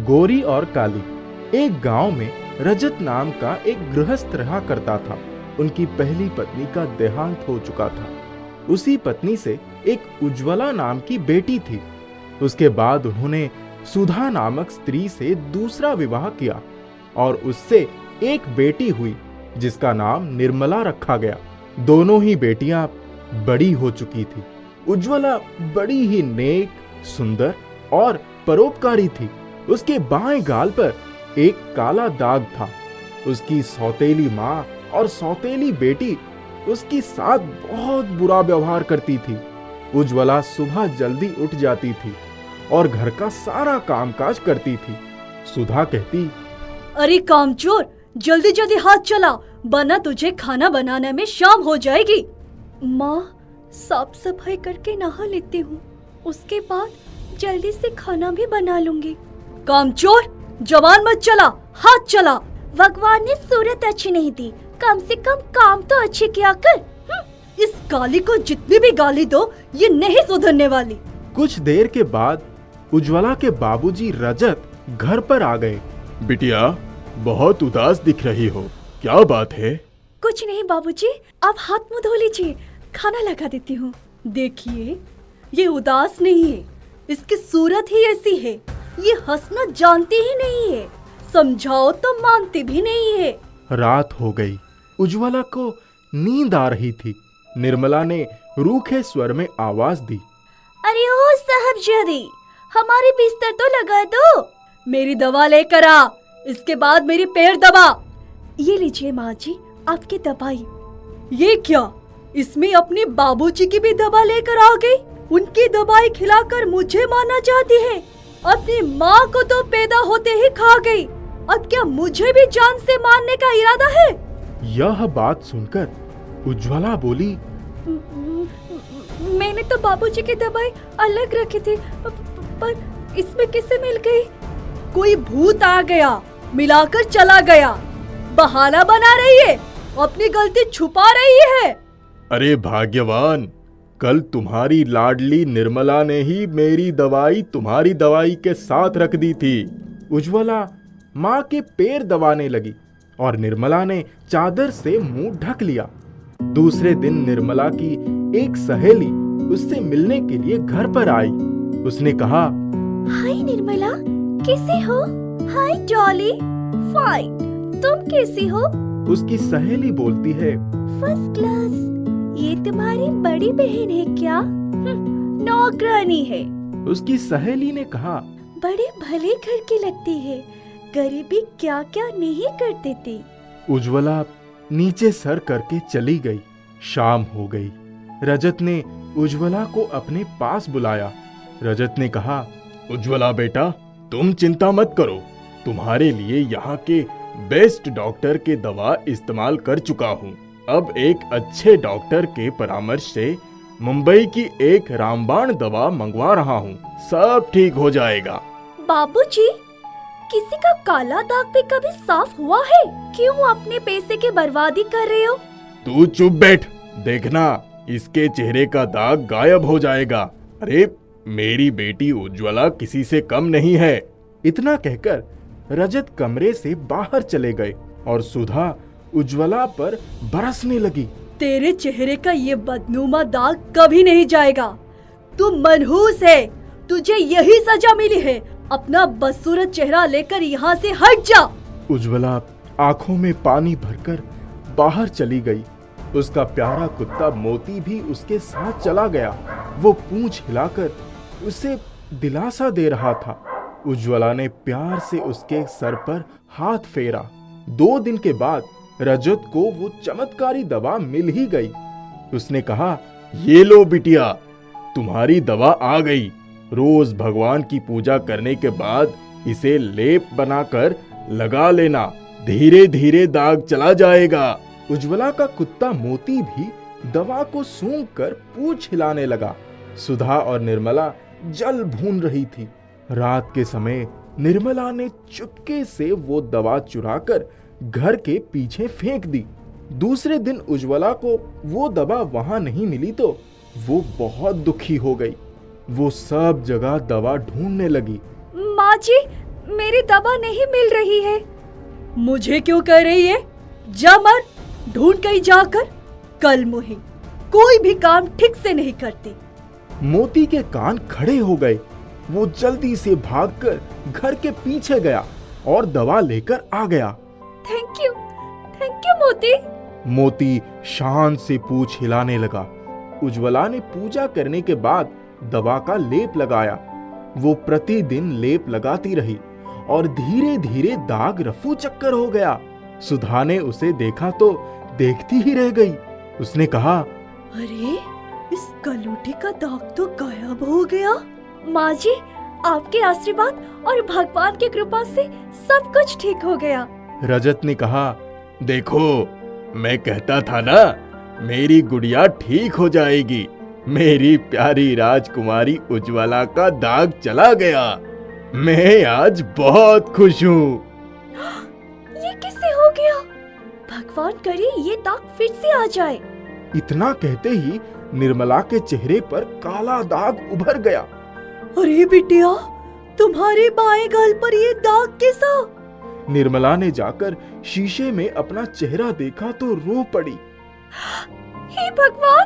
गोरी और काली। एक गांव में रजत नाम का एक गृहस्थ रहा करता था। उनकी पहली पत्नी का देहांत हो चुका था। उसी पत्नी से एक उज्ज्वला नाम की बेटी थी। उसके बाद उन्होंने सुधा नामक स्त्री से दूसरा विवाह किया और उससे एक बेटी हुई जिसका नाम निर्मला रखा गया। दोनों ही बेटियां बड़ी हो चुकी थी। उज्ज्वला बड़ी ही नेक, सुंदर और परोपकारी थी। उसके बाएं गाल पर एक काला दाग था। उसकी सौतेली माँ और सौतेली बेटी उसकी साथ बहुत बुरा व्यवहार करती थी। उज्ज्वला सुबह जल्दी उठ जाती थी और घर का सारा कामकाज करती थी। सुधा कहती, अरे कामचोर, जल्दी जल्दी हाथ चला, वरना तुझे खाना बनाने में शाम हो जाएगी। माँ, साफ सफाई करके नहा लेती हूँ, उसके बाद जल्दी से खाना भी बना लूंगी। कामचोर, जवान मत चला, हाथ चला। भगवान ने सूरत अच्छी नहीं दी, कम से कम काम तो अच्छे किया कर। इस गाली को जितनी भी गाली दो, ये नहीं सुधरने वाली। कुछ देर के बाद उज्ज्वला के बाबूजी रजत घर पर आ गए। बिटिया, बहुत उदास दिख रही हो, क्या बात है? कुछ नहीं बाबूजी, आप हाथ मुंह धो लीजिए, खाना लगा देती हूँ। देखिए, ये उदास नहीं है, इसकी सूरत ही ऐसी है। ये हंसना जानती ही नहीं है, समझाओ तो मानती भी नहीं है। रात हो गई। उज्ज्वला को नींद आ रही थी। निर्मला ने रूखे स्वर में आवाज दी, अरे ओ साहबजादी, हमारी बिस्तर तो लगा दो। मेरी दवा लेकर आ, इसके बाद मेरी पैर दबा। ये लीजिए माँ जी, आपकी दवाई। ये क्या, इसमें अपने बाबूजी की भी दवा लेकर आ गई? उनकी दवाई खिलाकर मुझे मारना चाहती है। अपनी माँ को तो पैदा होते ही खा गई, अब क्या मुझे भी जान से मारने का इरादा है? यह बात सुनकर उज्ज्वला बोली, मैंने तो बाबूजी की दवाई अलग रखी थी, पर इसमें किसे मिल गई? कोई भूत आ गया, मिलाकर चला गया। बहाना बना रही है, अपनी गलती छुपा रही है। अरे भाग्यवान, कल तुम्हारी लाडली निर्मला ने ही मेरी दवाई तुम्हारी दवाई के साथ रख दी थी। उज्ज्वला माँ के पैर दबाने लगी और निर्मला ने चादर से मुंह ढक लिया। दूसरे दिन निर्मला की एक सहेली उससे मिलने के लिए घर पर आई। उसने कहा, हाय निर्मला, कैसे हो? हाय डॉली, फाइन, तुम कैसी हो? उसकी सहेली बोलती है, फर्स्ट क्लास। ये तुम्हारी बड़ी बहन है क्या? नौकरानी है। उसकी सहेली ने कहा, बड़े भले घर की लगती है, गरीबी क्या क्या नहीं कर देती। उज्ज्वला नीचे सर करके चली गई। शाम हो गई। रजत ने उज्ज्वला को अपने पास बुलाया। रजत ने कहा, उज्ज्वला बेटा, तुम चिंता मत करो, तुम्हारे लिए यहाँ के बेस्ट डॉक्टर के दवा इस्तेमाल कर चुका हूँ। अब एक अच्छे डॉक्टर के परामर्श से मुंबई की एक रामबाण दवा मंगवा रहा हूँ, सब ठीक हो जाएगा। बाबूजी, किसी का काला दाग भी कभी साफ हुआ है? क्यों अपने पैसे की बर्बादी कर रहे हो? तू चुप बैठ, देखना इसके चेहरे का दाग गायब हो जाएगा। अरे मेरी बेटी उज्ज्वला किसी से कम नहीं है। इतना कहकर रजत कमरे से बाहर चले गए और सुधा उज्ज्वला पर बरसने लगी। तेरे चेहरे का ये बदनुमा दाग कभी नहीं जाएगा। तू मनहूस है, तुझे यही सजा मिली है। अपना बदसूरत चेहरा लेकर यहाँ से हट जा। उज्ज्वला आंखों में पानी भरकर बाहर चली गई। उसका प्यारा कुत्ता मोती भी उसके साथ चला गया। वो पूंछ हिलाकर उसे दिलासा दे रहा था। उज्ज्वला ने प्यार से उसके सर पर हाथ फेरा। 2 दिन के बाद रजत को वो चमत्कारी दवा मिल ही गई। उसने कहा, ये लो बिटिया, तुम्हारी दवा आ गई। रोज भगवान की पूजा करने के बाद इसे लेप बनाकर लगा लेना, धीरे धीरे दाग चला जाएगा। उज्ज्वला का कुत्ता मोती भी दवा को सूंघकर पूंछ हिलाने लगा। सुधा और निर्मला जल भून रही थी। रात के समय निर्मला ने चुपके से वो दवा चुराकर घर के पीछे फेंक दी। दूसरे दिन उज्ज्वला को वो दवा वहां नहीं मिली तो वो बहुत दुखी हो गई। वो सब जगह दवा ढूंढने लगी। माँ जी, मेरी दवा नहीं मिल रही है। मुझे क्यों कह रही है? जा मर, ढूंढ कहीं जाकर। कल मुही कोई भी काम ठीक से नहीं करती। मोती के कान खड़े हो गए। वो जल्दी से भागकर घर के पीछे गया और दवा लेकर आ गया। थैंक यू मोती। मोती शांत से पूंछ हिलाने लगा। उज्ज्वला ने पूजा करने के बाद दवा का लेप लगाया। वो प्रतिदिन लेप लगाती रही और धीरे धीरे दाग रफू चक्कर हो गया। सुधा ने उसे देखा तो देखती ही रह गई। उसने कहा, अरे इस कलूटी का दाग तो गायब हो गया। माँ जी, आपके आशीर्वाद और भगवान की कृपा से सब कुछ ठीक हो गया। रजत ने कहा, देखो, मैं कहता था ना, मेरी गुड़िया ठीक हो जाएगी। मेरी प्यारी राजकुमारी उज्ज्वला का दाग चला गया। मैं आज बहुत खुश हूँ। ये किससे हो गया? भगवान करे ये दाग फिर से आ जाए। इतना कहते ही निर्मला के चेहरे पर काला दाग उभर गया। अरे बिटिया, तुम्हारे बाएं गाल पर ये दाग कैसा? निर्मला ने जाकर शीशे में अपना चेहरा देखा तो रो पड़ी। हे भगवान,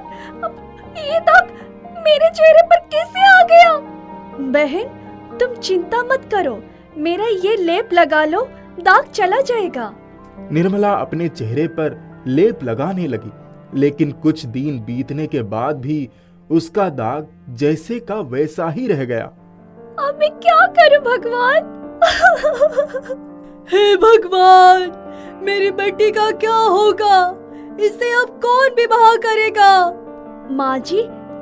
ये दाग मेरे चेहरे पर कैसे आ गया? बहन, तुम चिंता मत करो, मेरा ये लेप लगा लो, दाग चला जाएगा। निर्मला अपने चेहरे पर लेप लगाने लगी, लेकिन कुछ दिन बीतने के बाद भी उसका दाग जैसे का वैसा ही रह गया। अब मैं क्या करूं भगवान? हे भगवान, मेरी बेटी का क्या होगा? इसे अब कौन विवाह करेगा? माँ जी,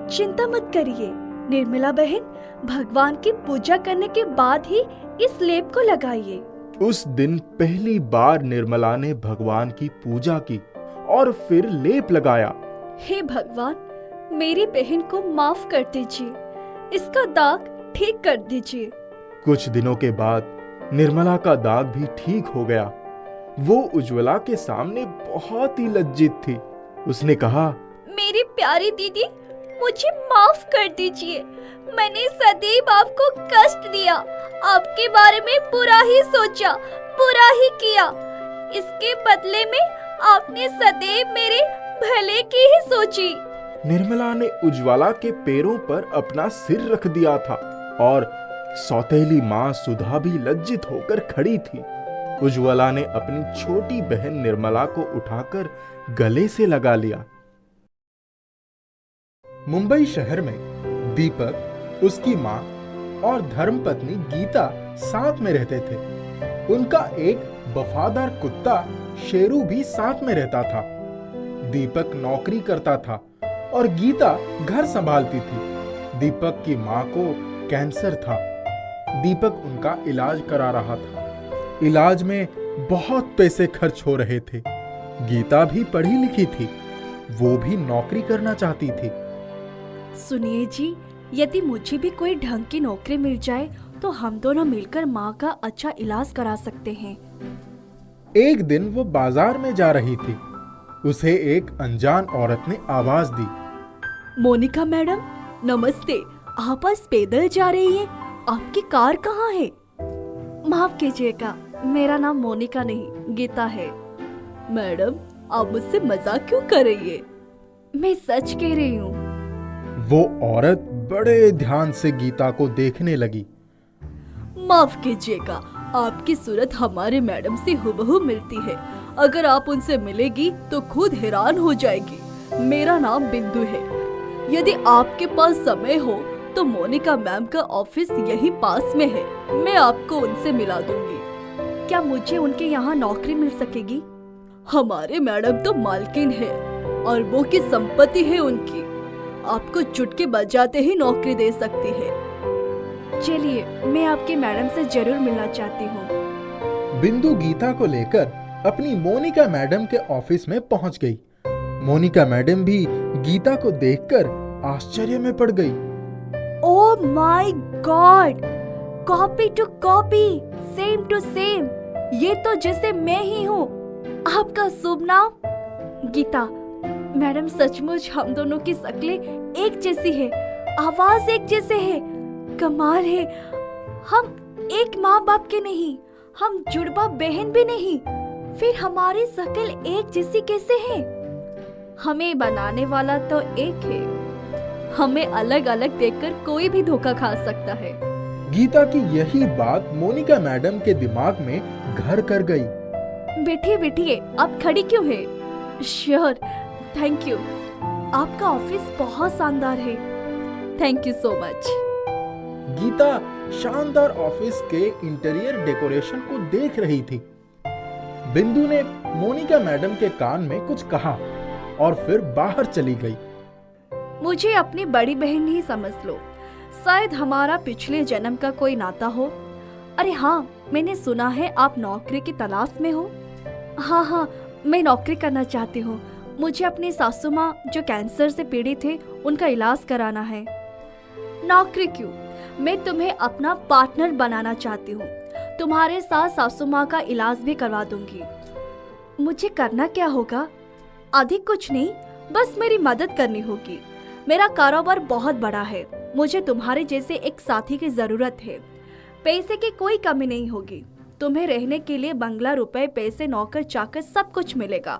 चिंता मत करिए। निर्मला बहन, भगवान की पूजा करने के बाद ही इस लेप को लगाइए। उस दिन पहली बार निर्मला ने भगवान की पूजा की और फिर लेप लगाया। हे भगवान, मेरी बहन को माफ कर दीजिए, इसका दाग ठीक कर दीजिए। कुछ दिनों के बाद निर्मला का दाग भी ठीक हो गया। वो उज्ज्वला के सामने बहुत ही लज्जित थी। उसने कहा, मेरी प्यारी दीदी, मुझे माफ कर दीजिए। मैंने सदैव आपको कष्ट दिया, आपके बारे में बुरा ही सोचा, बुरा ही किया। इसके बदले में आपने सदैव मेरे भले की ही सोची। निर्मला ने उज्ज्वला के पैरों पर अपना सिर रख दिया था और सौतेली माँ सुधा भी लज्जित होकर खड़ी थी। उज्ज्वला ने अपनी छोटी बहन निर्मला को उठाकर गले से लगा लिया। मुंबई शहर में दीपक, उसकी माँ और धर्मपत्नी गीता साथ में रहते थे। उनका एक वफादार कुत्ता शेरू भी साथ में रहता था। दीपक नौकरी करता था और गीता घर संभालती थी। दीपक की माँ को कैंसर था। दीपक उनका इलाज करा रहा था। इलाज में बहुत पैसे खर्च हो रहे थे। गीता भी पढ़ी लिखी थी, वो भी नौकरी करना चाहती थी। सुनिए जी, यदि मुझे भी कोई ढंग की नौकरी मिल जाए तो हम दोनों मिलकर माँ का अच्छा इलाज करा सकते हैं। एक दिन वो बाजार में जा रही थी। उसे एक अनजान औरत ने आवाज दी। मोनिका मैडम, नमस्ते। आप आज पैदल जा रही हैं? आपकी कार कहाँ है? माफ कीजिएगा, मेरा नाम मोनिका नहीं गीता है। मैडम, आप मुझसे मजाक क्यों कर रही है? मैं सच कह रही हूँ। वो औरत बड़े ध्यान से गीता को देखने लगी। माफ कीजिएगा, आपकी सूरत हमारे मैडम से हुबहू मिलती है। अगर आप उनसे मिलेगी तो खुद हैरान हो जाएगी। मेरा नाम बिंदु है। यदि आपके पास समय हो तो मोनिका मैम का ऑफिस यहीं पास में है। मैं आपको उनसे मिला दूंगी। क्या मुझे उनके यहाँ नौकरी मिल सकेगी? हमारे मैडम तो मालकिन है, अरबों की संपत्ति है उनकी। आपको चुटकी बजाते ही नौकरी दे सकती है। चलिए, मैं आपके मैडम से जरूर मिलना चाहती हूँ। बिंदु गीता को लेकर अपनी मोनिका मैडम के ऑफिस में पहुंच गई। मोनिका मैडम भी गीता को देखकर आश्चर्य में पड़ गई। Oh my God, copy to copy, same to same. ये तो जैसे मैं ही हूँ। आपका शुभ नाम? गीता। मैडम, सचमुच हम दोनों की शक्लें एक जैसी है, आवाज एक जैसे है। कमाल है, हम एक माँ बाप के नहीं, हम जुड़वा बहन भी नहीं, फिर हमारी शक्ल एक जैसी कैसे है? हमें बनाने वाला तो एक है, हमें अलग अलग देखकर कोई भी धोखा खा सकता है। गीता की यही बात मोनिका मैडम के दिमाग में घर कर गई। बैठिए बैठिए, आप खड़ी क्यों है? Sure, thank you. आपका ऑफिस बहुत शानदार है। Thank you so much. Geeta शानदार ऑफिस के इंटीरियर डेकोरेशन को देख रही थी। बिंदु ने मोनिका मैडम के कान में कुछ कहा और फिर बाहर चली गई। मुझे अपनी बड़ी बहन ही समझ लो, शायद हमारा पिछले जन्म का कोई नाता हो। अरे हाँ, मैंने सुना है आप नौकरी की तलाश में हो। हाँ, मैं नौकरी करना चाहती हूँ। मुझे अपनी सासू माँ जो कैंसर से पीड़ित थे उनका इलाज कराना है। नौकरी क्यों, मैं तुम्हें अपना पार्टनर बनाना चाहती हूँ। तुम्हारे साथ सासू माँ का इलाज भी करवा दूंगी। मुझे करना क्या होगा? अधिक कुछ नहीं, बस मेरी मदद करनी होगी। मेरा कारोबार बहुत बड़ा है, मुझे तुम्हारे जैसे एक साथी की जरूरत है। पैसे की कोई कमी नहीं होगी। तुम्हें रहने के लिए बंगला, रुपए, पैसे, नौकर चाकर सब कुछ मिलेगा।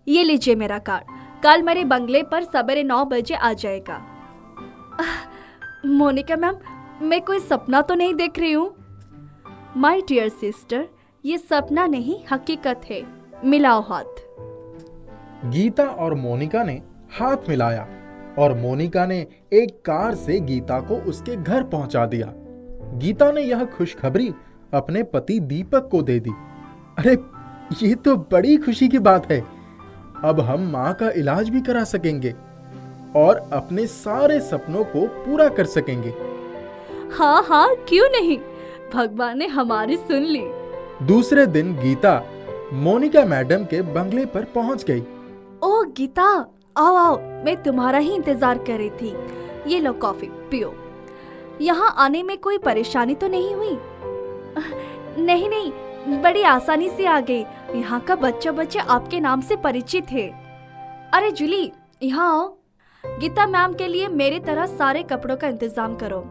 ये लीजिए मेरा कार्ड, कल मेरे बंगले पर सवेरे 9 बजे आ जाएगा। मोनिका मैम, मैं कोई सपना तो नहीं देख रही हूँ? माय डियर सिस्टर, ये सपना नहीं हकीकत है। मिलाओ हाथ। गीता और मोनिका ने हाथ मिलाया और मोनिका ने एक कार से गीता को उसके घर पहुंचा दिया। गीता ने यह खुशखबरी अपने पति दीपक को दे दी। अरे ये तो बड़ी खुशी की बात है। अब हम माँ का इलाज भी करा सकेंगे और अपने सारे सपनों को पूरा कर सकेंगे। हाँ, क्यों नहीं, भगवान ने हमारी सुन ली। दूसरे दिन गीता मोनिका मैडम के बंगले पर पहुंच गई। ओ गीता, आओ, मैं तुम्हारा ही इंतजार कर रही थी। ये लो कॉफी पियो। यहाँ आने में कोई परेशानी तो नहीं हुई? नहीं, बड़ी आसानी से आ गई। यहाँ का बच्चे आपके नाम से परिचित है। अरे जूली, यहाँ आओ। गीता मैम के लिए मेरी तरह सारे कपड़ों का इंतजाम करो।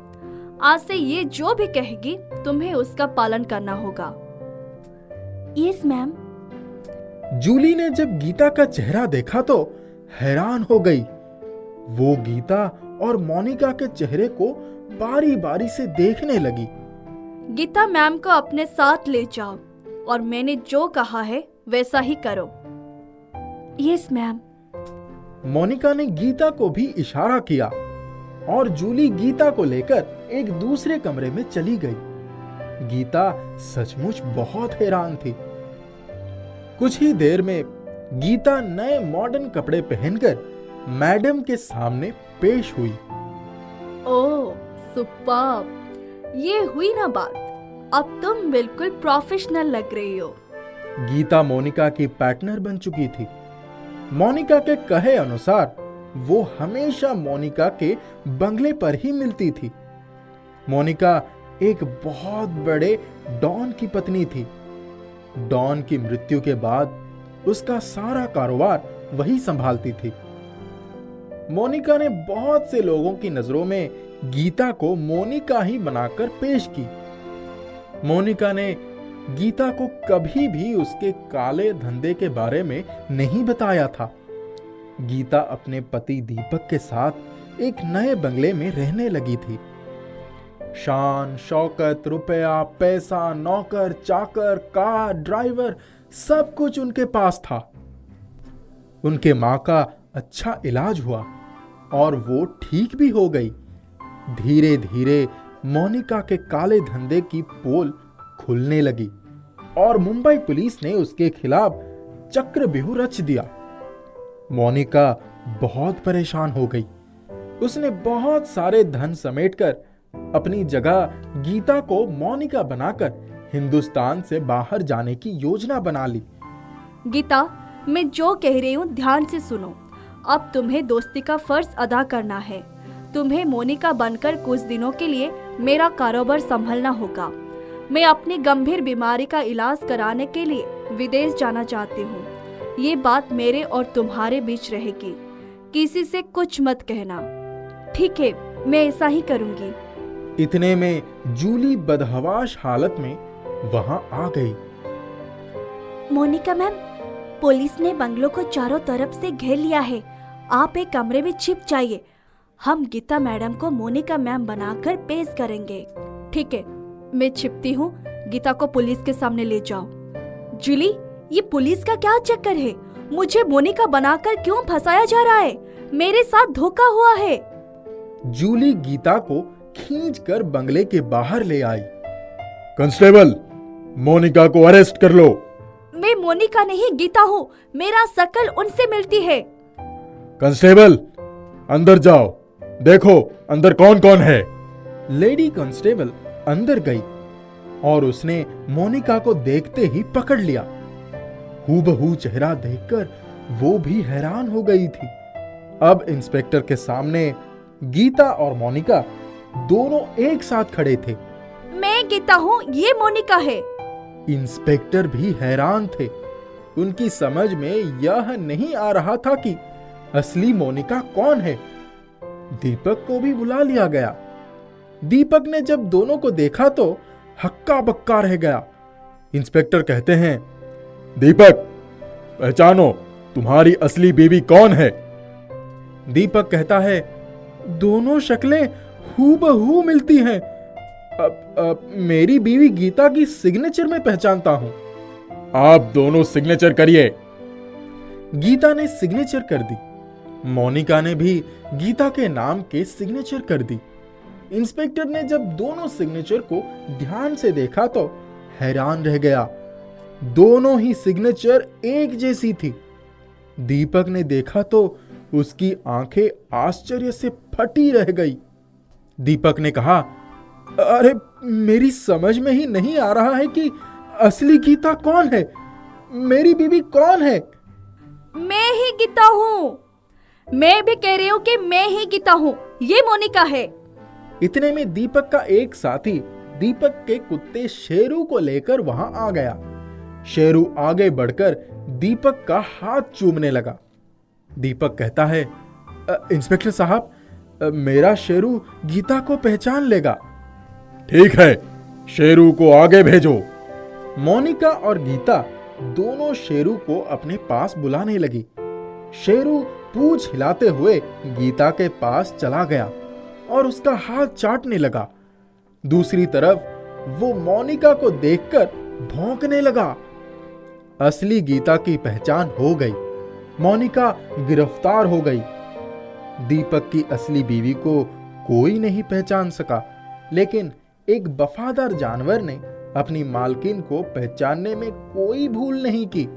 आज से ये जो भी कहेगी तुम्हें उसका पालन करना होगा। Yes ma'am. जूली ने जब गीता का चेहरा देखा तो हैरान हो गई। वो गीता और मोनिका के चेहरे को बारी बारी से देखने लगी। गीता मैम को अपने साथ ले जाओ और मैंने जो कहा है वैसा ही करो। Yes ma'am. मोनिका ने गीता को भी इशारा किया और जूली गीता को लेकर एक दूसरे कमरे में चली गई। गीता सचमुच बहुत हैरान थी। कुछ ही देर में गीता नए मॉडर्न कपड़े पहनकर मैडम के सामने पेश हुई। ओह सुपर्ब, ये हुई ना बात। अब तुम बिल्कुल प्रोफेशनल लग रही हो। गीता मोनिका की पार्टनर बन चुकी थी। मोनिका के कहे अनुसार वो हमेशा मोनिका के बंगले पर ही मिलती थी। मोनिका एक बहुत बड़े डॉन की पत्नी थी। डॉन की मृत्यु के बाद उसका सारा कारोबार वही संभालती थी। मोनिका ने बहुत से लोगों की नजरों में गीता को मोनिका ही बनाकर पेश की। मोनिका ने गीता को कभी भी उसके काले धंधे के बारे में नहीं बताया था। गीता अपने पति दीपक के साथ एक नए बंगले में रहने लगी थी। शान शौकत, रुपया, पैसा, नौकर चाकर, कार, ड्राइवर, सब कुछ उनके पास था। उनके माँ का अच्छा इलाज हुआ और वो ठीक भी हो गई। धीरे धीरे मोनिका के काले धंधे की पोल खुलने लगी और मुंबई पुलिस ने उसके खिलाफ चक्रव्यूह रच दिया। मोनिका बहुत परेशान हो गई। उसने बहुत सारे धन समेटकर अपनी जगह गीता को मोनिका बनाकर हिंदुस्तान से बाहर जाने की योजना बना ली। गीता, मैं जो कह रही हूँ ध्यान से सुनो। अब तुम्हें दोस्ती का फर्ज अदा करना है। तुम्हें मोनिका बनकर कुछ दिनों के लिए मेरा कारोबार संभालना होगा। मैं अपनी गंभीर बीमारी का इलाज कराने के लिए विदेश जाना चाहती हूँ। ये बात मेरे और तुम्हारे बीच रहेगी। किसी से कुछ मत कहना, ठीक है? मैं ऐसा ही करूँगी। इतने में जूली बदहवाश हालत में वहां आ गई। मोनिका मैम, पुलिस ने बंगलों को चारों तरफ से घेर लिया है। आप एक कमरे में छिप जाइए। हम गीता मैडम को मोनिका मैम बनाकर पेश करेंगे। ठीक है, मैं छिपती हूँ। गीता को पुलिस के सामने ले जाओ। जूली, ये पुलिस का क्या चक्कर है? मुझे मोनिका बनाकर क्यों फंसाया जा रहा है? मेरे साथ धोखा हुआ है। जूली गीता को खींचकर बंगले के बाहर ले आई। कांस्टेबल, मोनिका को अरेस्ट कर लो। मैं मोनिका नहीं, गीता हूँ। मेरा शकल उनसे मिलती है। कांस्टेबल, अंदर जाओ, देखो अंदर कौन कौन है। लेडी कांस्टेबल अंदर गई और उसने मोनिका को देखते ही पकड़ लिया। हूबहू चेहरा देखकर वो भी हैरान हो गई थी। अब इंस्पेक्टर के सामने गीता और मोनिका दोनों एक साथ खड़े थे। मैं गीता हूँ, ये मोनिका है। इंस्पेक्टर भी हैरान थे। उनकी समझ में यह नहीं आ रहा था कि असली मोनिका कौन है। दीपक को भी बुला लिया गया। दीपक ने जब दोनों को देखा तो हक्का बक्का रह गया। इंस्पेक्टर कहते हैं, दीपक, पहचानो तुम्हारी असली बीवी कौन है। दीपक कहता है, दोनों शक्लें हूबहू मिलती हैं। मेरी बीवी गीता की सिग्नेचर में पहचानता हूं। आप दोनों सिग्नेचर करिए। गीता ने सिग्नेचर कर दी। मोनिका ने भी गीता के नाम के सिग्नेचर कर दी। इंस्पेक्टर ने जब दोनों सिग्नेचर को ध्यान से देखा तो हैरान रह गया। दोनों ही सिग्नेचर एक जैसी थी। दीपक ने देखा तो उसकी आंखें आश्चर्य से फटी रह गई। दीपक ने कहा, अरे मेरी समझ में ही नहीं आ रहा है कि असली गीता कौन है। मेरी बीवी कौन है? मैं ही गीता हूँ। मैं भी कह रही हूँ कि मैं ही गीता हूँ। ये मोनिका है। इतने में दीपक का एक साथी दीपक के कुत्ते शेरू को लेकर वहां आ गया। शेरू आगे बढ़कर दीपक का हाथ चूमने लगा। दीपक कहता है, इंस्पेक्टर साहब, मेरा शेरू गीता को पहचान लेगा। ठीक है, शेरू को आगे भेजो। मोनिका और गीता दोनों शेरू को अपने पास बुलाने लगी। शेरू पूंछ हिलाते हुए गीता के पास चला गया और उसका हाथ चाटने लगा। दूसरी तरफ वो मोनिका को देखकर भौंकने लगा। असली गीता की पहचान हो गई। मोनिका गिरफ्तार हो गई। दीपक की असली बीवी को कोई नहीं पहचान सका, लेकिन एक वफादार जानवर ने अपनी मालकिन को पहचानने में कोई भूल नहीं की।